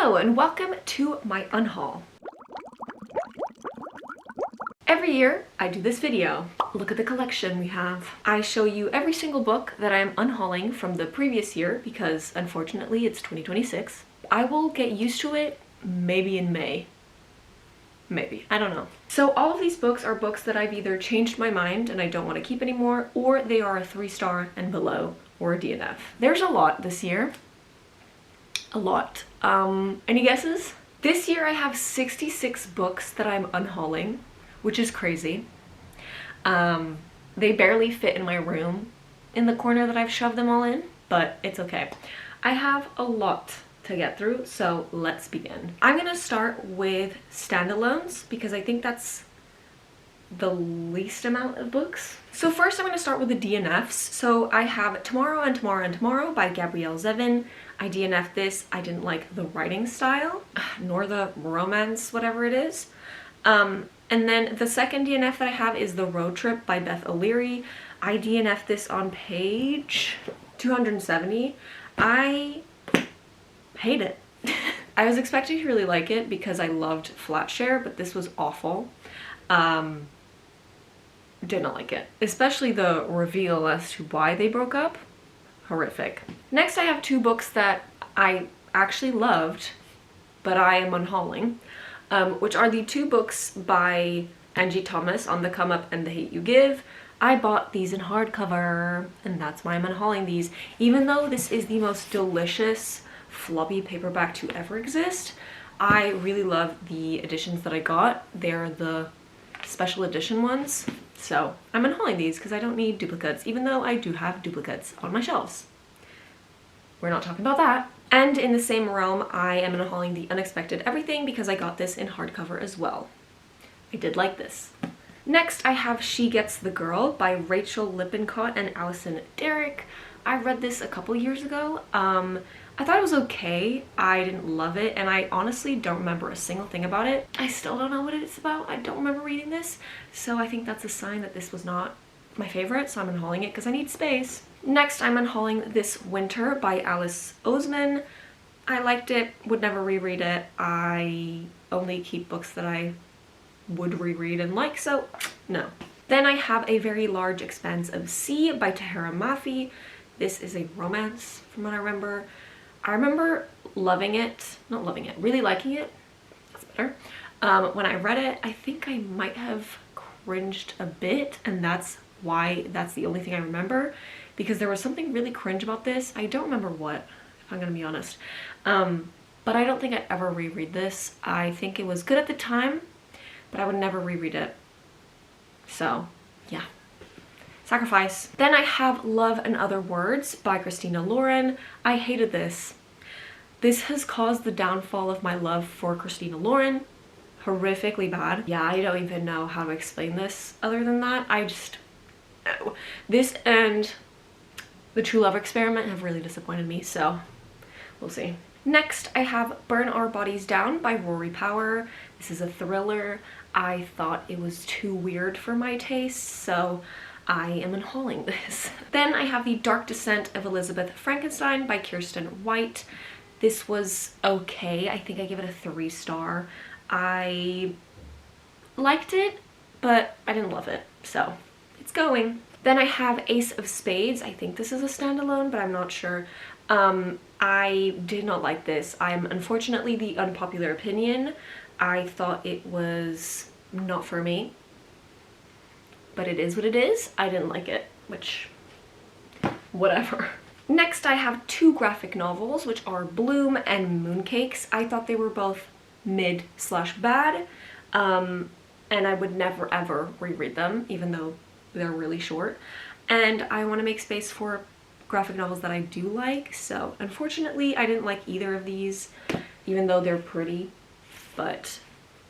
Hello and welcome to my unhaul. Every year I do this video. Look at the collection we have. I show you every single book that I am unhauling from the previous year because unfortunately it's 2026. I will get used to it maybe in May. Maybe. I don't know. So all of these books are books that I've either changed my mind and I don't want to keep anymore, or they are a 3-star and below, or a DNF. There's a lot this year. A lot. Any guesses? This year I have 66 books that I'm unhauling, which is crazy. They barely fit in my room in the corner that I've shoved them all in, but it's okay. I have a lot to get through, so let's begin. I'm gonna start with standalones because I think that's the least amount of books. So first I'm gonna start with the DNFs. So I have Tomorrow and Tomorrow and Tomorrow by Gabrielle Zevin. I DNF'd this. I didn't like the writing style, nor the romance, whatever it is. And then the second DNF that I have is The Road Trip by Beth O'Leary. I DNF'd this on page 270. I hate it. I was expecting to really like it because I loved Flatshare, but this was awful. Did not like it. Especially the reveal as to why they broke up. Horrific. Next I have two books that I actually loved, but I am unhauling, which are the two books by Angie Thomas, On the Come Up and The Hate You Give. I bought these in hardcover, and that's why I'm unhauling these. Even though this is the most delicious floppy paperback to ever exist, I really love the editions that I got. They're the special edition ones. So I'm unhauling these because I don't need duplicates, even though I do have duplicates on my shelves. We're not talking about that. And in the same realm, I am unhauling The Unexpected Everything because I got this in hardcover as well. I did like this. Next, I have She Gets the Girl by Rachel Lippincott and Allison Derrick. I read this a couple years ago. I thought it was okay. I didn't love it, and I honestly don't remember a single thing about it. I still don't know what it's about. I don't remember reading this, so I think that's a sign that this was not my favorite, so I'm unhauling it because I need space. Next, I'm unhauling This Winter by Alice Oseman. I liked it, would never reread it. I only keep books that I would reread and like, so no. Then I have A Very Large Expanse of Sea by Tahira Mafi. This is a romance from what I remember. I remember loving it, not loving it, really liking it. That's better. When I read it, I think I might have cringed a bit, and that's why that's the only thing I remember, because there was something really cringe about this. I don't remember what, if I'm gonna be honest. But I don't think I'd ever reread this. I think it was good at the time, but I would never reread it. So, yeah. Sacrifice. Then I have Love and Other Words by Christina Lauren. I hated this. This has caused the downfall of my love for Christina Lauren. Horrifically bad. Yeah, I don't even know how to explain this other than that. No. This and The True Love Experiment have really disappointed me, so we'll see. Next, I have Burn Our Bodies Down by Rory Power. This is a thriller. I thought it was too weird for my taste, so I am unhauling this. Then I have The Dark Descent of Elizabeth Frankenstein by Kirsten White. This was okay. I think I give it a 3-star. I liked it, but I didn't love it, so it's going. Then I have Ace of Spades. I think this is a standalone, but I'm not sure. I did not like this. I'm unfortunately the unpopular opinion. I thought it was not for me. But it is what it is. I didn't like it, which, whatever. Next, I have two graphic novels, which are Bloom and Mooncakes. I thought they were both mid/bad, and I would never ever reread them, even though they're really short. And I want to make space for graphic novels that I do like, so unfortunately I didn't like either of these, even though they're pretty, but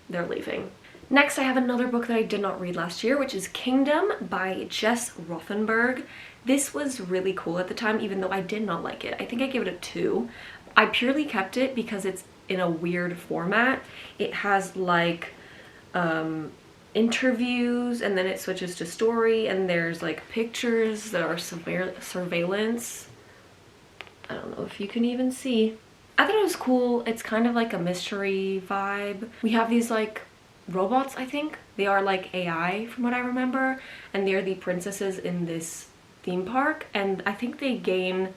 they're leaving. Next, I have another book that I did not read last year, which is Kingdom by Jess Rothenberg. This was really cool at the time, even though I did not like it. I think I gave it a 2. I purely kept it because it's in a weird format. It has like interviews, and then it switches to story, and there's like pictures that are surveillance. I don't know if you can even see. I thought it was cool. It's kind of like a mystery vibe. We have these like robots, I think. They are like AI from what I remember, and they're the princesses in this theme park, and I think they gain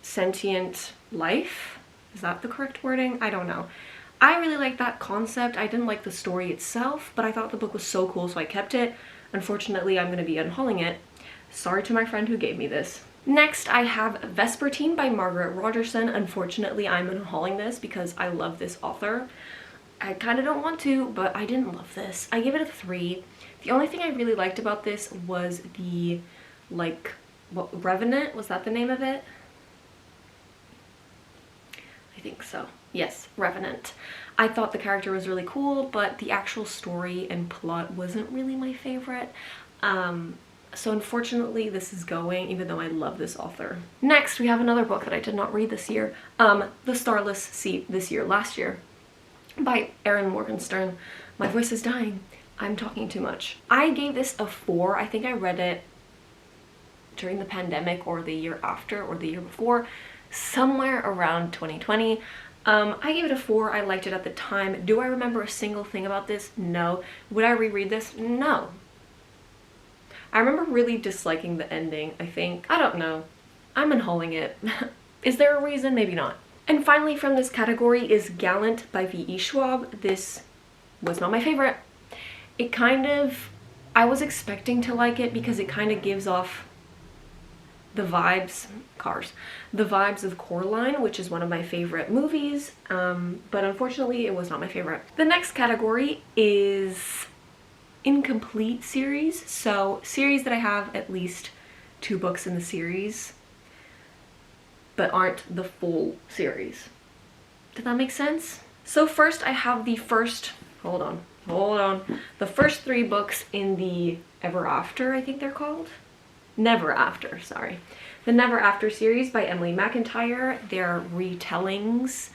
sentient life. Is that the correct wording? I don't know. I really like that concept. I didn't like the story itself, but I thought the book was so cool, so I kept it. Unfortunately, I'm going to be unhauling it. Sorry to my friend who gave me this. Next, I have Vespertine by Margaret Rogerson. Unfortunately, I'm unhauling this because I love this author. I kind of don't want to, but I didn't love this. I gave it a 3. The only thing I really liked about this was the, like, what, Revenant? Was that the name of it? I think so. Yes, Revenant. I thought the character was really cool, but the actual story and plot wasn't really my favorite. So unfortunately this is going, even though I love this author. Next, we have another book that I did not read this year. The Starless Sea last year, by Erin Morgenstern. My voice is dying. I'm talking too much. I gave this a 4. I think I read it during the pandemic or the year after or the year before, somewhere around 2020. I gave it a 4. I liked it at the time. Do I remember a single thing about this? No. Would I reread this? No. I remember really disliking the ending, I think. I don't know. I'm unhauling it. Is there a reason? Maybe not. And finally from this category is Gallant by V.E. Schwab. This was not my favorite. It kind of, I was expecting to like it because it kind of gives off the vibes, the vibes of Coraline, which is one of my favorite movies, but unfortunately it was not my favorite. The next category is incomplete series, so series that I have at least 2 books in the series but aren't the full series. Did that make sense? So first I have the first, hold on, the first 3 books in the Ever After, I think they're called? Never After, sorry. The Never After series by Emily McIntyre. They're retellings,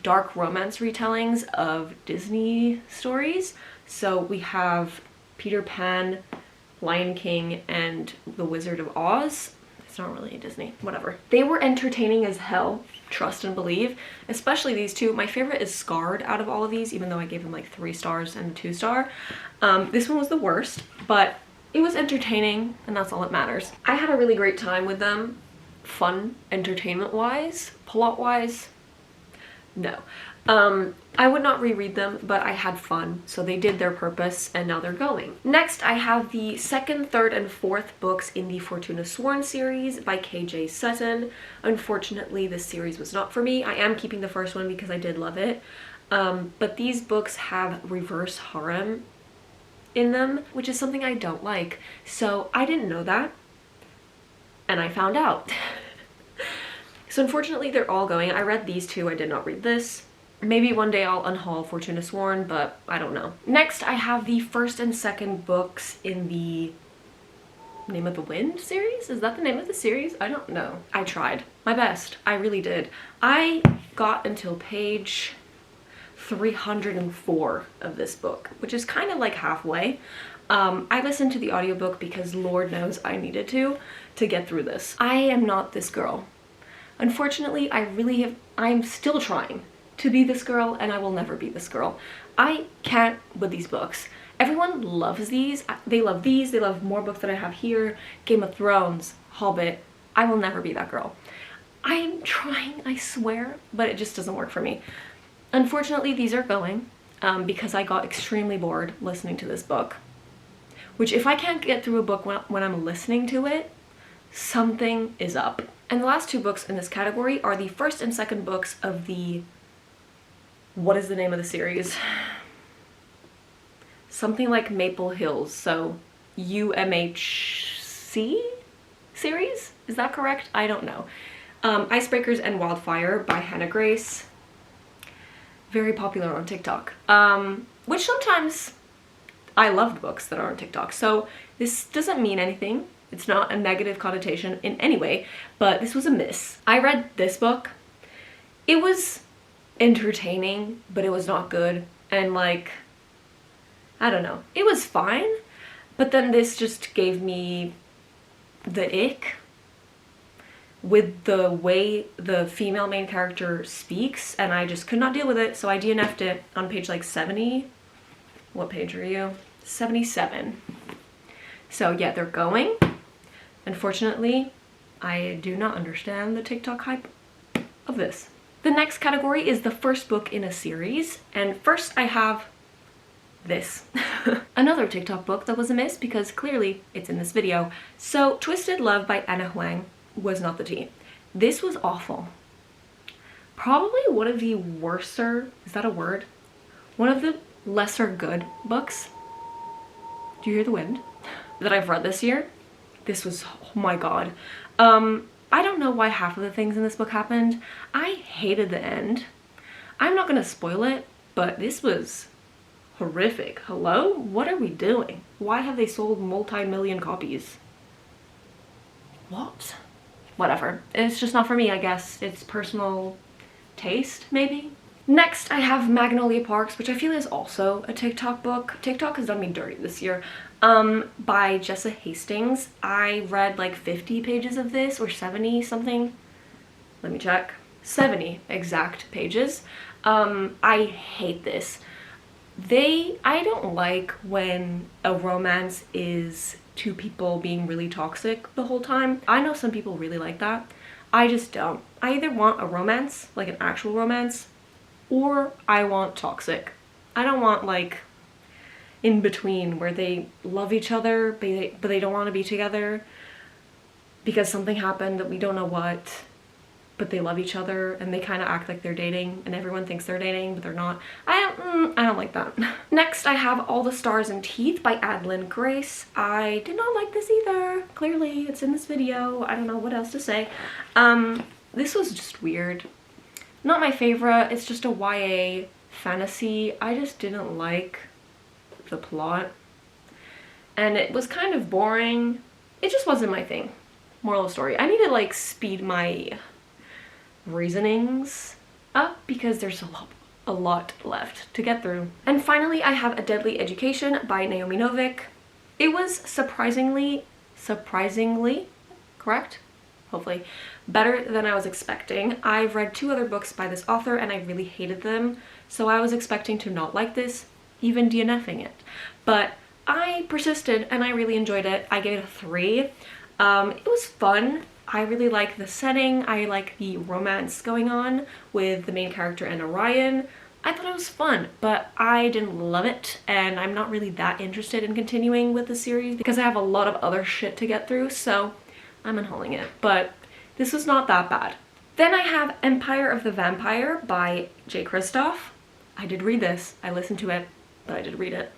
dark romance retellings of Disney stories. So we have Peter Pan, Lion King, and The Wizard of Oz. It's not really a Disney, whatever. They were entertaining as hell, trust and believe, especially these 2. My favorite is Scarred out of all of these, even though I gave them like 3 stars and a 2-star. This one was the worst, but it was entertaining, and that's all that matters. I had a really great time with them. Fun, entertainment-wise. Plot-wise, no. I would not reread them, but I had fun, so they did their purpose, and now they're going. Next, I have the 2nd, 3rd, and 4th books in the Fortuna Sworn series by K.J. Sutton. Unfortunately, this series was not for me. I am keeping the first one because I did love it, but these books have reverse harem in them, which is something I don't like. So I didn't know that, and I found out. So unfortunately they're all going. I read these 2, I did not read this. Maybe one day I'll unhaul Fortuna Sworn, but I don't know. Next I have the 1st and 2nd books in the Name of the Wind series? Is that the name of the series? I don't know. I tried my best. I really did. I got until page 304 of this book, which is kind of like halfway. I listened to the audiobook because Lord knows I needed to get through this. I am not this girl. Unfortunately, I'm still trying to be this girl, and I will never be this girl. I can't with these books. Everyone loves these. They love these. They love more books that I have here. Game of Thrones, Hobbit. I will never be that girl. I am trying, I swear, but it just doesn't work for me. Unfortunately, these are going because I got extremely bored listening to this book. Which, if I can't get through a book when I'm listening to it, something is up. And the last 2 books in this category are the 1st and 2nd books of the... What is the name of the series? Something like Maple Hills, so UMHC series? Is that correct? I don't know. Icebreakers and Wildfire by Hannah Grace. Very popular on TikTok. Which sometimes I loved books that are on TikTok, so this doesn't mean anything. It's not a negative connotation in any way, but this was a miss. I read this book. It was entertaining, but it was not good, and like, I don't know. It was fine, but then this just gave me the ick. with the way the female main character speaks, and I just could not deal with it, so I DNF'd it on page like 70. What page are you? 77. So yeah, they're going. Unfortunately, I do not understand the TikTok hype of this. The next category is the first book in a series, and first I have this. Another TikTok book that was a miss because clearly it's in this video. So Twisted Love by Unhaul was not the tea. This was awful. Probably one of the worser, is that a word? One of the lesser good books. Do you hear the wind? That I've read this year. This was, oh my god. I don't know why half of the things in this book happened. I hated the end. I'm not gonna spoil it, but this was horrific. Hello? What are we doing? Why have they sold multi-million copies? What? Whatever. It's just not for me, I guess. It's personal taste, maybe? Next, I have Magnolia Parks, which I feel is also a TikTok book. TikTok has done me dirty this year. By Jessa Hastings. I read like 50 pages of this, or 70 something. Let me check. 70 exact pages. I hate this. I don't like when a romance is two people being really toxic the whole time. I know some people really like that. I just don't. I either want a romance, like an actual romance, or I want toxic. I don't want like in between where they love each other but they don't want to be together because something happened that we don't know what, but they love each other and they kind of act like they're dating and everyone thinks they're dating but they're not. I don't like that. Next, I have All the Stars and Teeth by Adlyn Grace. I did not like this either. Clearly it's in this video. I don't know what else to say. This was just weird. Not my favorite. It's just a YA fantasy. I just didn't like the plot and it was kind of boring. It just wasn't my thing. Moral of the story, I need to like speed my reasonings up because there's a lot left to get through. And finally, I have A Deadly Education by Naomi Novik. It was surprisingly correct, hopefully, better than I was expecting. I've read 2 other books by this author and I really hated them, so I was expecting to not like this, even DNFing it. But I persisted and I really enjoyed it. I gave it a 3. It was fun. I really like the setting. I like the romance going on with the main character and Orion. I thought it was fun, but I didn't love it, and I'm not really that interested in continuing with the series because I have a lot of other shit to get through, so I'm unhauling it. But this was not that bad. Then I have Empire of the Vampire by J. Kristoff. I did read this. I listened to it, but I did read it.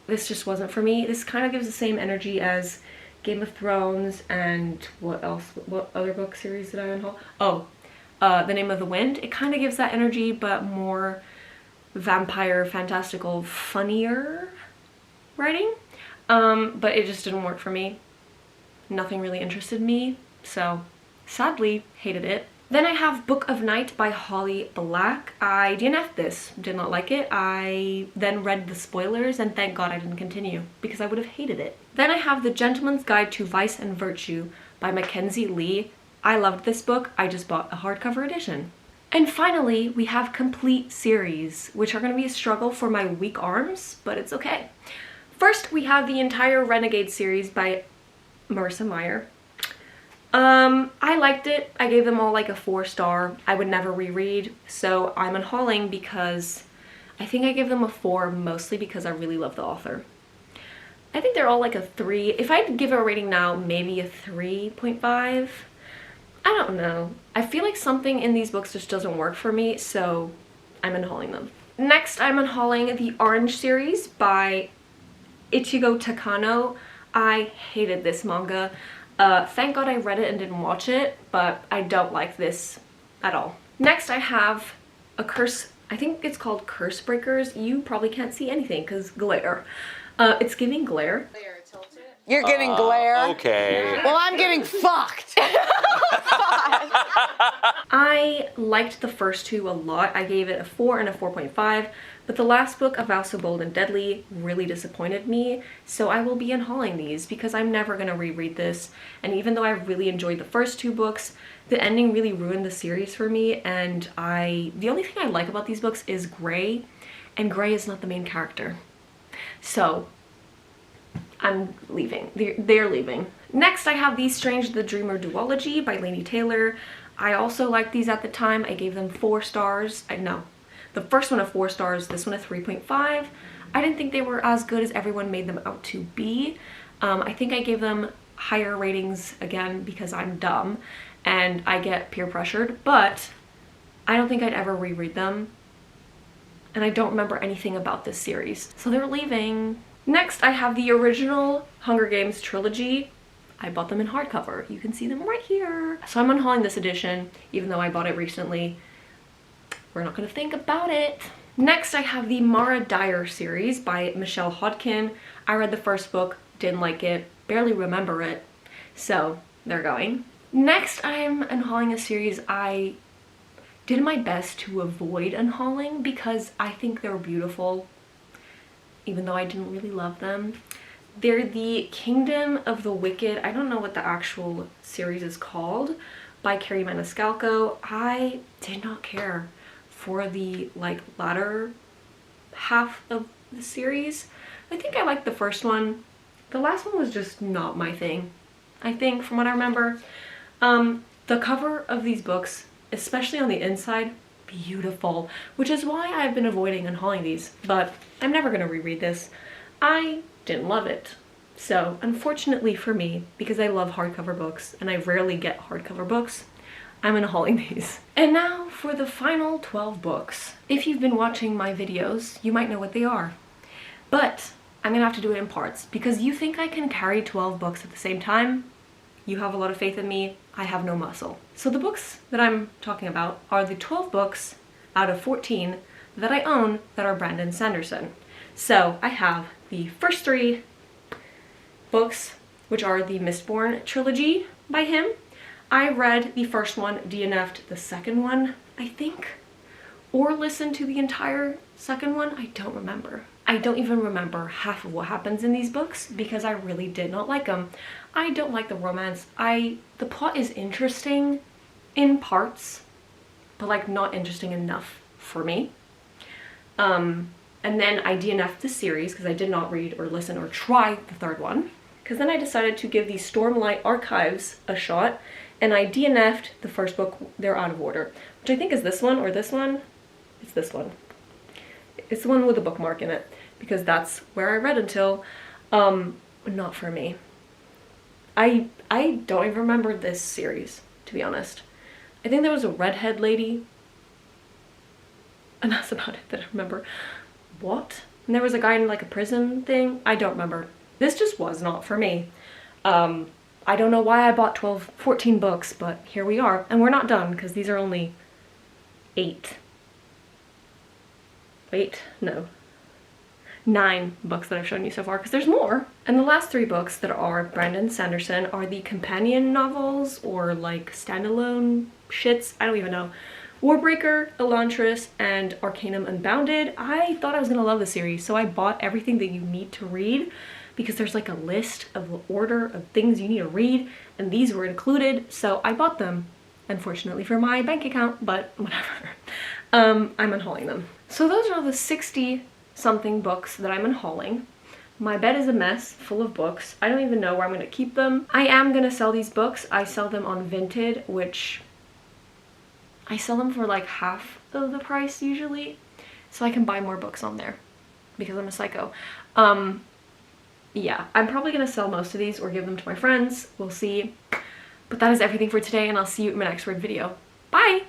This just wasn't for me. This kind of gives the same energy as Game of Thrones and what else? What other book series did I unhaul? Oh, The Name of the Wind. It kind of gives that energy, but more vampire, fantastical, funnier writing. But it just didn't work for me. Nothing really interested me, so sadly hated it. Then I have Book of Night by Holly Black. I DNF'd this, did not like it. I then read the spoilers and thank God I didn't continue because I would have hated it. Then I have The Gentleman's Guide to Vice and Virtue by Mackenzie Lee. I loved this book. I just bought a hardcover edition. And finally, we have complete series, which are going to be a struggle for my weak arms, but it's okay. First, we have the entire Renegade series by Marissa Meyer. I liked it. I gave them all like a 4-star. I would never reread, so I'm unhauling because I think I give them a 4 mostly because I really love the author. I think they're all like a 3. If I'd give a rating now, maybe a 3.5. I don't know. I feel like something in these books just doesn't work for me, so I'm unhauling them. Next, I'm unhauling the Orange series by Ichigo Takano. I hated this manga. Thank God I read it and didn't watch it, but I don't like this at all. Next, I have a curse. I think it's called Curse Breakers. You probably can't see anything because glare. It's giving glare. You're getting glare. Okay. Well, I'm getting fucked. I liked the first two a lot. I gave it a 4 and a 4.5, but the last book, A Vow So Bold and Deadly, really disappointed me, so I will be unhauling these because I'm never going to reread this, and even though I really enjoyed the first two books, the ending really ruined the series for me, and the only thing I like about these books is Gray, and Gray is not the main character. So I'm leaving. They're leaving. Next, I have The Strange the Dreamer duology by Laini Taylor. I also liked these at the time. I gave them 4 stars. No, the first one a 4 stars, this one a 3.5. I didn't think they were as good as everyone made them out to be. I think I gave them higher ratings again because I'm dumb and I get peer pressured, but I don't think I'd ever reread them. And I don't remember anything about this series. So they're leaving. Next, I have the original Hunger Games trilogy. I bought them in hardcover. You can see them right here. So I'm unhauling this edition, even though I bought it recently. We're not gonna think about it. Next, I have the Mara Dyer series by Michelle Hodkin. I read the first book, didn't like it, barely remember it, so they're going. Next, I'm unhauling a series I did my best to avoid unhauling because I think they're beautiful, even though I didn't really love them. They're the Kingdom of the Wicked. I don't know what the actual series is called, by Carrie Maniscalco. I did not care for the latter half of the series. I think I liked the first one. The last one was just not my thing, I think, from what I remember. The cover of these books, especially on the inside, beautiful, which is why I've been avoiding unhauling these, but I'm never gonna reread this. I didn't love it. So unfortunately for me, because I love hardcover books and I rarely get hardcover books, I'm unhauling these. And now for the final 12 books. If you've been watching my videos, you might know what they are. But I'm gonna have to do it in parts because you think I can carry 12 books at the same time? You have a lot of faith in me, I have no muscle. So the books that I'm talking about are the 12 books out of 14 that I own that are Brandon Sanderson. So I have the first 3 books, which are the Mistborn trilogy by him. I read the first one, DNF'd the second one, I think, or listened to the entire second one. I don't remember. I don't even remember half of what happens in these books because I really did not like them. I don't like the romance. The plot is interesting in parts, but not interesting enough for me. And then I DNF'd the series because I did not read or listen or try the third one. Because then I decided to give the Stormlight Archives a shot, and I DNF'd the first book. They're out of order, which I think is this one or this one. It's this one. It's the one with a bookmark in it because that's where I read until. Not for me. I don't even remember this series, to be honest. I think there was a redhead lady, and that's about it that I remember. What? And there was a guy in a prison thing. I don't remember. This just was not for me. I don't know why I bought 14 books, but here we are. And we're not done because these are only 8. Wait, no. 9 books that I've shown you so far because there's more. And the last 3 books that are Brandon Sanderson are the companion novels or standalone shits. I don't even know. Warbreaker, Elantris, and Arcanum Unbounded. I thought I was gonna love the series, so I bought everything that you need to read because there's a list of the order of things you need to read, and these were included, so I bought them. Unfortunately for my bank account, but whatever. I'm unhauling them. So those are the 60-something books that I'm unhauling. My bed is a mess, full of books. I don't even know where I'm gonna keep them. I am gonna sell these books. I sell them on Vinted, which I sell them for half of the price usually, so I can buy more books on there because I'm a psycho. Yeah, I'm probably gonna sell most of these or give them to my friends. We'll see. But that is everything for today, and I'll see you in my next read video. Bye!